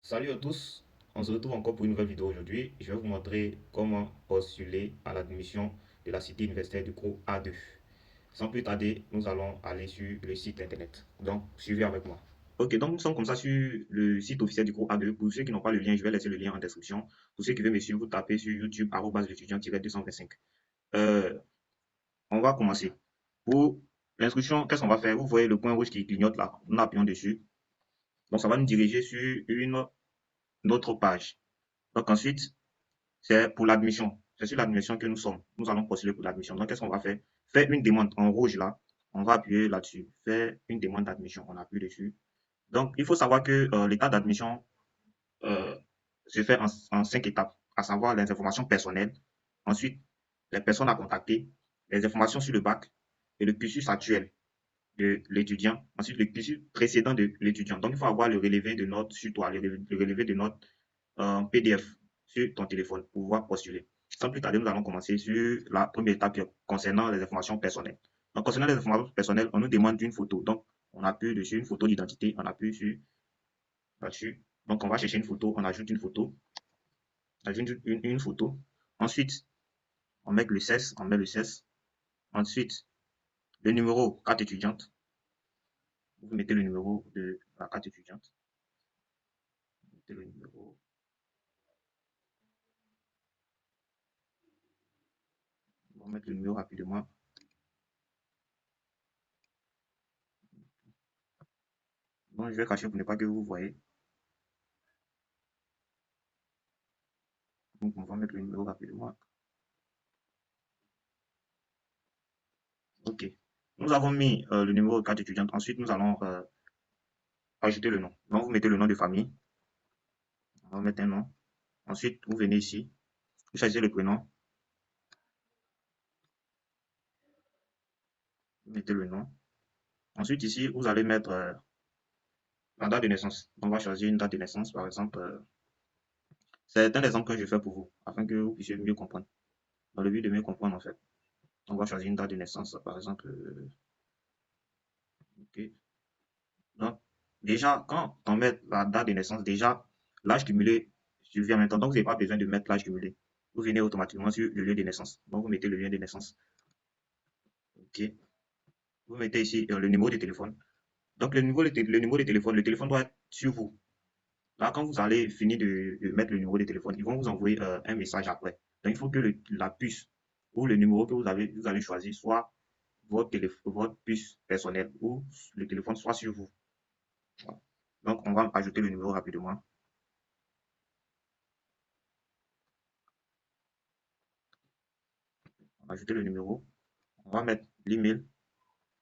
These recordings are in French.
Salut à tous, on se retrouve encore pour une nouvelle vidéo aujourd'hui. Je vais vous montrer comment postuler à l'admission de la cité universitaire du cours A2. Sans plus tarder, nous allons aller sur le site internet. Donc, suivez avec moi. Ok, donc nous sommes comme ça sur le site officiel du cours A2. Pour ceux qui n'ont pas le lien, je vais laisser le lien en description. Pour ceux qui veulent me suivre, vous tapez sur YouTube @l'étudiant-225. Euh, on va commencer. Pour l'instruction, qu'est-ce qu'on va faire? Vous voyez le point rouge qui clignote là. Nous appuyons dessus. Donc, ça va nous diriger sur une autre page. Donc ensuite, c'est pour l'admission. C'est sur l'admission que nous sommes. Nous allons postuler pour l'admission. Donc qu'est-ce qu'on va faire? Faire une demande en rouge là. On va appuyer là-dessus. Faire une demande d'admission. On appuie dessus. Donc il faut savoir que l'état d'admission euh, se fait en 5 étapes, à savoir les informations personnelles, ensuite les personnes à contacter, les informations sur le bac et le cursus actuel de l'étudiant, ensuite le cursus précédent de l'étudiant. Donc il faut avoir le relevé de notes sur toi, le relevé de notes PDF sur ton téléphone pour pouvoir postuler. Sans plus tarder, nous allons commencer sur la première étape concernant les informations personnelles. Donc, concernant les informations personnelles, on nous demande une photo. Donc, on appuie dessus une photo d'identité, on appuie sur là-dessus. Donc, on va chercher une photo, on ajoute une photo, on ajoute une photo. Ensuite, on met le CES, on met le CES. Ensuite, le numéro carte étudiante. Vous mettez le numéro de la carte étudiante. Vous mettez le numéro. On va mettre le numéro rapidement. Donc, je vais cacher pour ne pas que vous voyez. Donc, on va mettre le numéro rapidement. OK. Nous avons mis le numéro de carte étudiante. Ensuite, nous allons ajouter le nom. Donc, vous mettez le nom de famille. On va mettre un nom. Ensuite, vous venez ici. Vous choisissez le prénom. Vous mettez le nom. Ensuite, ici, vous allez mettre la date de naissance. On va choisir une date de naissance, par exemple. C'est un exemple que je fais pour vous, afin que vous puissiez mieux comprendre. Dans le but de mieux comprendre, en fait. On va choisir une date de naissance, par exemple. OK. Donc, déjà, quand on met la date de naissance, déjà, l'âge cumulé survient en même temps. Donc, vous n'avez pas besoin de mettre l'âge cumulé. Vous venez automatiquement sur le lieu de naissance. Donc, vous mettez le lieu de naissance. OK. Vous mettez ici le numéro de téléphone. Donc, le numéro de téléphone, le téléphone doit être sur vous. Là, quand vous allez finir de mettre le numéro de téléphone, ils vont vous envoyer un message après. Donc, il faut que la puce ou le numéro que vous allez choisir soit votre puce personnelle ou le téléphone soit sur vous. Voilà. Donc, on va ajouter le numéro rapidement. On va ajouter le numéro. On va mettre l'email.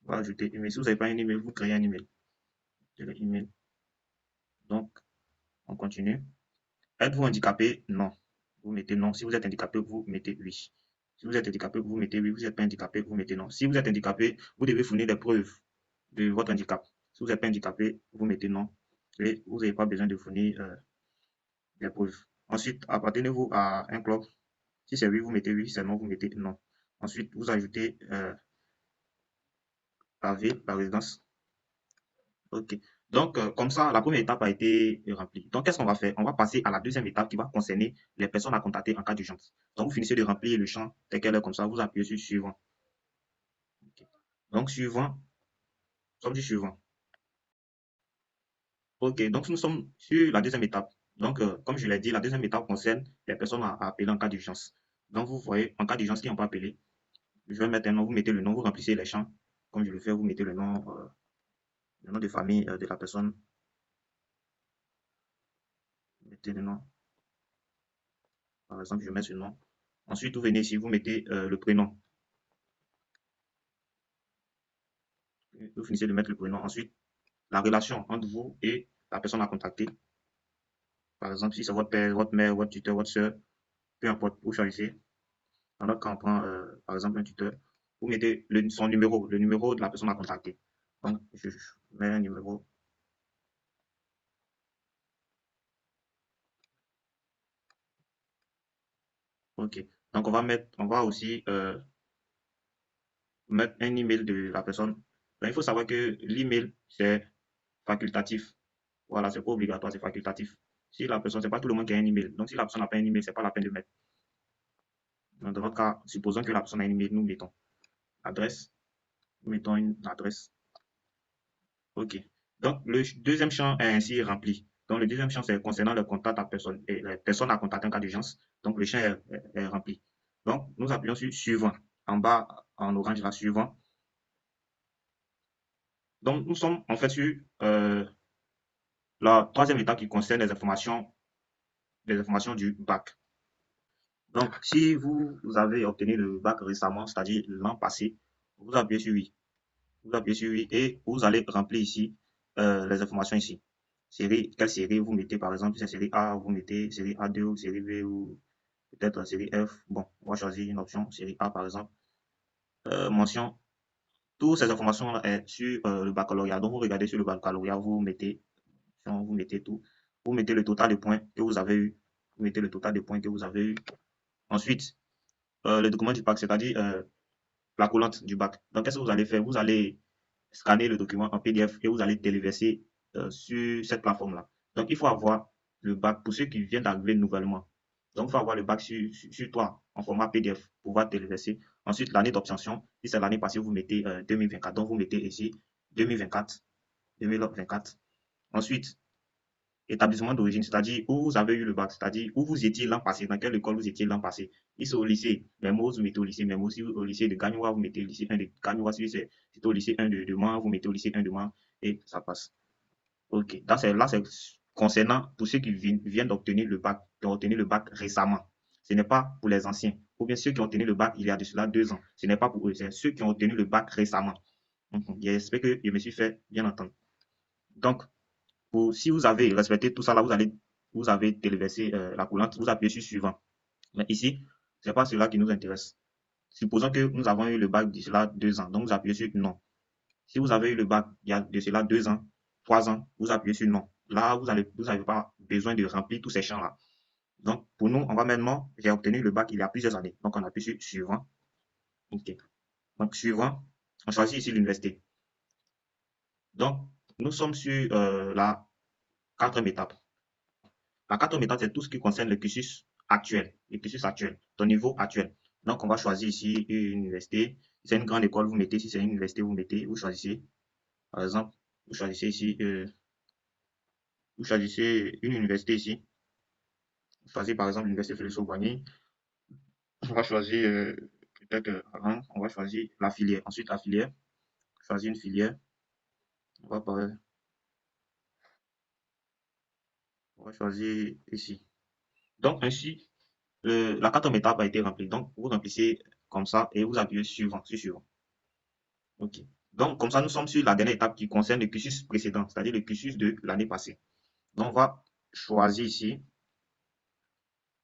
On va ajouter email. Si vous n'avez pas un email, vous créez un email. Email. Donc, on continue. Êtes-vous handicapé? Non. Vous mettez non. Si vous êtes handicapé, vous mettez oui. Si vous êtes handicapé, vous mettez oui. Vous n'êtes pas handicapé, vous mettez non. Si vous êtes handicapé, vous devez fournir des preuves de votre handicap. Si vous n'êtes pas handicapé, vous mettez non. Et vous n'avez pas besoin de fournir des preuves. Ensuite, appartenez-vous à un club? Si c'est oui, vous mettez oui. Si c'est non, vous mettez non. Ensuite, vous ajoutez la ville, la résidence. OK. Donc, comme ça, la première étape a été remplie. Donc, qu'est-ce qu'on va faire? On va passer à la deuxième étape qui va concerner les personnes à contacter en cas d'urgence. Donc, vous finissez de remplir le champ tel quel est comme ça, vous appuyez sur suivant. OK. Donc, suivant, nous sommes du suivant. OK. Donc, nous sommes sur la deuxième étape. Donc, comme je l'ai dit, la deuxième étape concerne les personnes à appeler en cas d'urgence. Donc, vous voyez, en cas d'urgence, qui n'ont pas appelé, je vais mettre un nom, vous mettez le nom, vous remplissez les champs. Comme je le fais, vous mettez le nom de famille de la personne, vous mettez le nom. Par exemple, je mets ce nom. Ensuite, vous venez ici, vous mettez le prénom. Vous finissez de mettre le prénom. Ensuite, la relation entre vous et la personne à contacter. Par exemple, si c'est votre père, votre mère, votre tuteur, votre soeur, peu importe, vous choisissez. Dans notre cas, on prend par exemple un tuteur. Vous mettez son numéro, le numéro de la personne à contacter. Donc, je mets un numéro. OK. Donc, on va aussi mettre un email de la personne. Donc, il faut savoir que l'email, c'est facultatif. Voilà, c'est pas obligatoire, c'est facultatif. Si la personne, c'est pas tout le monde qui a un email. Donc, si la personne n'a pas un email, c'est pas la peine de mettre. Donc, dans votre cas, supposons que la personne a un email, nous mettons adresse, nous mettons une adresse. OK. Donc, le deuxième champ est ainsi rempli. Donc, le deuxième champ, c'est concernant le contact à personne et les personnes à contacter en cas d'urgence. Donc, le champ est rempli. Donc, nous appuyons sur suivant. En bas, en orange, là, suivant. Donc, nous sommes en fait sur la troisième étape qui concerne les informations du bac. Donc, si vous avez obtenu le bac récemment, c'est-à-dire l'an passé, vous appuyez sur oui. Vous appuyez sur oui et vous allez remplir ici les informations ici. Série, quelle série vous mettez par exemple, si c'est série A, vous mettez série A2 ou série B ou peut-être série F. Bon, on va choisir une option, série A par exemple. Mention, toutes ces informations là est sur le baccalauréat. Donc vous regardez sur le baccalauréat, vous mettez tout. Vous mettez le total de points que vous avez eu. Vous mettez le total de points que vous avez eu. Ensuite, le document du bac, c'est-à-dire la collante du bac. Donc, qu'est-ce que vous allez faire? Vous allez scanner le document en PDF et vous allez téléverser sur cette plateforme-là. Donc, il faut avoir le bac pour ceux qui viennent d'arriver nouvellement. Donc, il faut avoir le bac sur toi en format PDF pour pouvoir téléverser. Ensuite, l'année d'obtention, si c'est l'année passée, vous mettez 2024. Donc, vous mettez ici 2024. 2024. Ensuite, établissement d'origine, c'est-à-dire où vous avez eu le bac, c'est-à-dire où vous étiez l'an passé, dans quelle école vous étiez l'an passé. Si c'est au lycée Mermoz, vous mettez au lycée Mermoz. Si au lycée de Gagnoua, vous mettez au lycée 1 de Gagnoua. Si c'est au lycée 1 de Mans, vous mettez au lycée 1 de Mans et ça passe. Ok, là, c'est concernant tous ceux qui viennent d'obtenir le bac, qui ont obtenu le bac récemment. Ce n'est pas pour les anciens. Ou bien ceux qui ont obtenu le bac il y a de cela 2 ans. Ce n'est pas pour eux, c'est ceux qui ont obtenu le bac récemment. J'espère que je me suis fait bien entendre. Donc, si vous avez respecté tout ça, là, vous avez téléversé la coulante, vous appuyez sur suivant. Mais ici, ce n'est pas cela qui nous intéresse. Supposons que nous avons eu le bac de cela 2 ans, donc vous appuyez sur non. Si vous avez eu le bac il y a de cela 2 ans, 3 ans, vous appuyez sur non. Là, vous n'avez pas besoin de remplir tous ces champs-là. Donc, pour nous, on va maintenant, j'ai obtenu le bac il y a plusieurs années. Donc, on appuie sur suivant. OK. Donc, suivant, on choisit ici l'université. Donc, nous sommes sur la quatrième étape. La quatrième étape, c'est tout ce qui concerne le cursus actuel, ton niveau actuel. Donc, on va choisir ici une université. Si c'est une grande école, vous mettez. Si c'est une université, vous mettez. Vous choisissez. Par exemple, vous choisissez ici, vous choisissez une université ici. Vous choisissez par exemple l'université Félix-Houphouët-Boigny. On va choisir peut-être on va choisir la filière. Ensuite, la filière. Choisir une filière. On va, on va choisir ici. Donc, ainsi, la quatrième étape a été remplie. Donc, vous remplissez comme ça et vous appuyez suivant, sur suivant. OK. Donc, comme ça, nous sommes sur la dernière étape qui concerne le cursus précédent, c'est-à-dire le cursus de l'année passée. Donc, on va choisir ici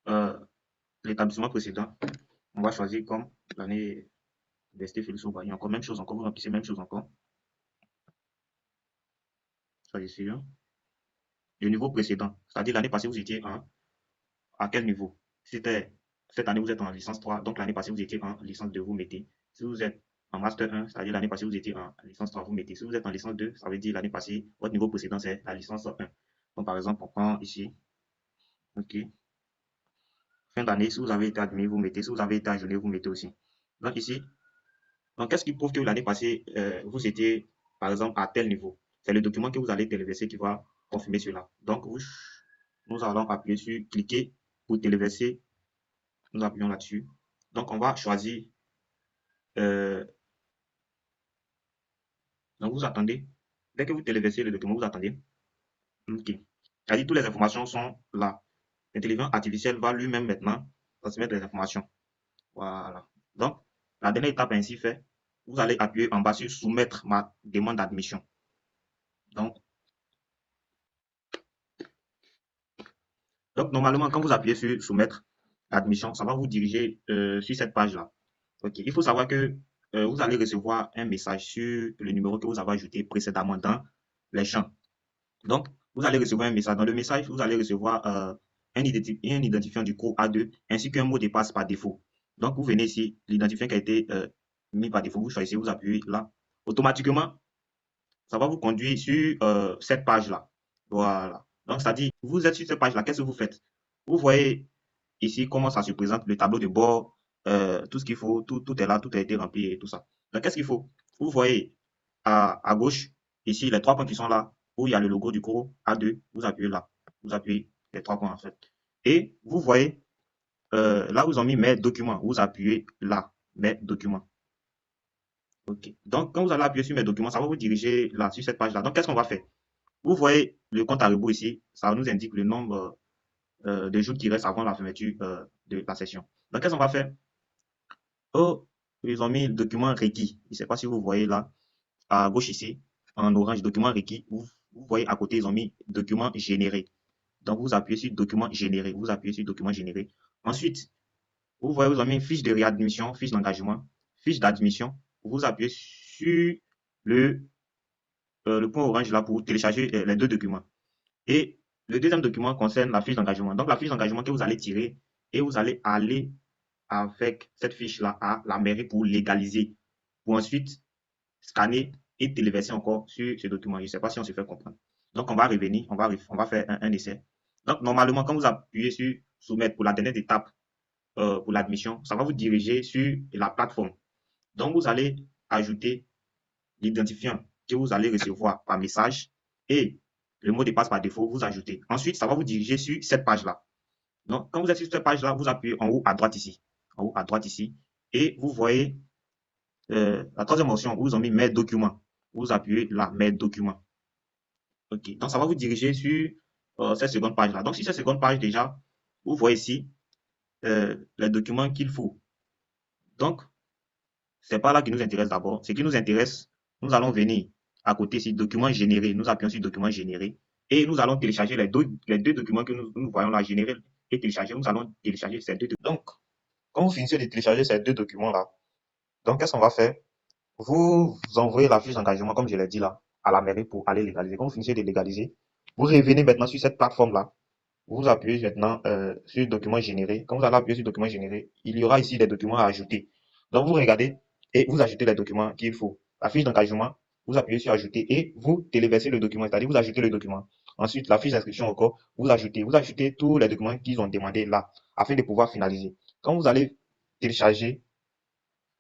euh, l'établissement précédent. On va choisir comme l'année d'Université Félix Houphouët-Boigny. Encore même chose, encore vous remplissez même chose encore. Choisissez le niveau précédent, c'est-à-dire l'année passée, vous étiez à quel niveau? C'était cette année, vous êtes en licence 3, donc l'année passée, vous étiez en licence 2, vous mettez. Si vous êtes en master 1, c'est-à-dire l'année passée, vous étiez en licence 3, vous mettez. Si vous êtes en licence 2, ça veut dire l'année passée, votre niveau précédent, c'est la licence 1. Donc, par exemple, on prend ici, OK. Fin d'année, si vous avez été admis, vous mettez. Si vous avez été ajourné, vous mettez aussi. Donc, ici, donc qu'est-ce qui prouve que l'année passée, vous étiez, par exemple, à tel niveau? C'est le document que vous allez téléverser qui va confirmer cela. Donc, nous allons appuyer sur cliquer pour téléverser. Nous appuyons là-dessus. Donc, on va choisir. euh, donc, vous attendez. Dès que vous téléversez le document, vous attendez. OK. C'est-à-dire toutes les informations sont là. L'intelligence artificielle va lui-même maintenant transmettre les informations. Voilà. Donc, la dernière étape ainsi fait, vous allez appuyer en bas sur soumettre ma demande d'admission. Donc, normalement, quand vous appuyez sur soumettre l'admission, ça va vous diriger sur cette page-là. OK. Il faut savoir que vous allez recevoir un message sur le numéro que vous avez ajouté précédemment dans les champs. Donc, vous allez recevoir un message. Dans le message, vous allez recevoir un identifiant du cours A2 ainsi qu'un mot de passe par défaut. Donc, vous venez ici, l'identifiant qui a été mis par défaut, vous choisissez, vous appuyez là. Automatiquement, ça va vous conduire sur cette page-là. Voilà. Donc, c'est-à-dire, vous êtes sur cette page-là, qu'est-ce que vous faites? Vous voyez ici comment ça se présente, le tableau de bord, tout ce qu'il faut, tout est là, tout a été rempli et tout ça. Donc, qu'est-ce qu'il faut? Vous voyez à gauche, ici, les trois points qui sont là, où il y a le logo du cours A2, vous appuyez là. Vous appuyez les trois points en fait. Et vous voyez, là où ils ont mis mes documents, vous appuyez là, mes documents. OK. Donc, quand vous allez appuyer sur mes documents, ça va vous diriger là, sur cette page-là. Donc, qu'est-ce qu'on va faire? Vous voyez le compte à rebours ici, ça nous indique le nombre de jours qui restent avant la fermeture de la session. Donc, qu'est-ce qu'on va faire? Oh, ils ont mis le document requis. Je ne sais pas si vous voyez là, à gauche ici, en orange, document requis. Vous voyez à côté, ils ont mis document généré. Donc, vous appuyez sur document généré. Vous appuyez sur document généré. Ensuite, vous voyez, vous avez mis fiche de réadmission, fiche d'engagement, fiche d'admission. Vous appuyez sur le, le point orange là pour télécharger les deux documents. Et le deuxième document concerne la fiche d'engagement. Donc, la fiche d'engagement que vous allez tirer et vous allez aller avec cette fiche-là à la mairie pour légaliser, pour ensuite scanner et téléverser encore sur ce document. Je ne sais pas si on se fait comprendre. Donc, on va revenir, on va faire un essai. Donc, normalement, quand vous appuyez sur soumettre pour la dernière étape pour l'admission, ça va vous diriger sur la plateforme. Donc, vous allez ajouter l'identifiant que vous allez recevoir par message et le mot de passe par défaut, vous ajoutez. Ensuite, ça va vous diriger sur cette page-là. Donc, quand vous êtes sur cette page-là, vous appuyez en haut à droite ici. En haut à droite ici. Et vous voyez la troisième option où vous avez mis mes documents. Vous appuyez là, mes documents. OK. Donc, ça va vous diriger sur cette seconde page-là. Donc, sur cette seconde page, déjà, vous voyez ici les documents qu'il faut. Donc, c'est pas là qui nous intéresse d'abord. Ce qui nous intéresse, nous allons venir à côté ici, documents générés. Nous appuyons sur documents générés et nous allons télécharger les deux documents que nous voyons là, générer et télécharger. Nous allons télécharger ces deux documents. Donc, quand vous finissez de télécharger ces deux documents-là, donc qu'est-ce qu'on va faire? Vous envoyez la fiche d'engagement, comme je l'ai dit là, à la mairie pour aller légaliser. Quand vous finissez de légaliser, vous revenez maintenant sur cette plateforme-là. Vous appuyez maintenant sur documents générés. Quand vous allez appuyer sur documents générés, il y aura ici des documents à ajouter. Donc vous regardez et vous ajoutez les documents qu'il faut. La fiche d'engagement, vous appuyez sur ajouter et vous téléversez le document, c'est-à-dire vous ajoutez le document. Ensuite, la fiche d'inscription encore, vous ajoutez tous les documents qu'ils ont demandé là, afin de pouvoir finaliser. Quand vous allez télécharger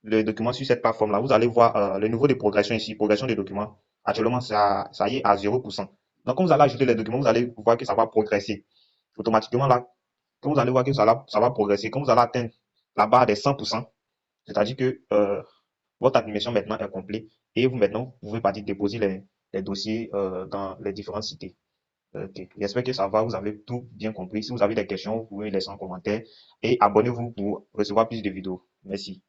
le document sur cette plateforme-là, vous allez voir le niveau de progression ici, progression des documents. Actuellement, ça y est à 0%. Donc, quand vous allez ajouter les documents, vous allez voir que ça va progresser. Automatiquement, là, quand vous allez voir que ça va progresser, quand vous allez atteindre la barre des 100%, c'est-à-dire que votre animation maintenant est complète et vous maintenant, vous pouvez partir déposer les dossiers dans les différentes cités. Ok. J'espère que ça va, vous avez tout bien compris. Si vous avez des questions, vous pouvez laisser en commentaire et abonnez-vous pour recevoir plus de vidéos. Merci.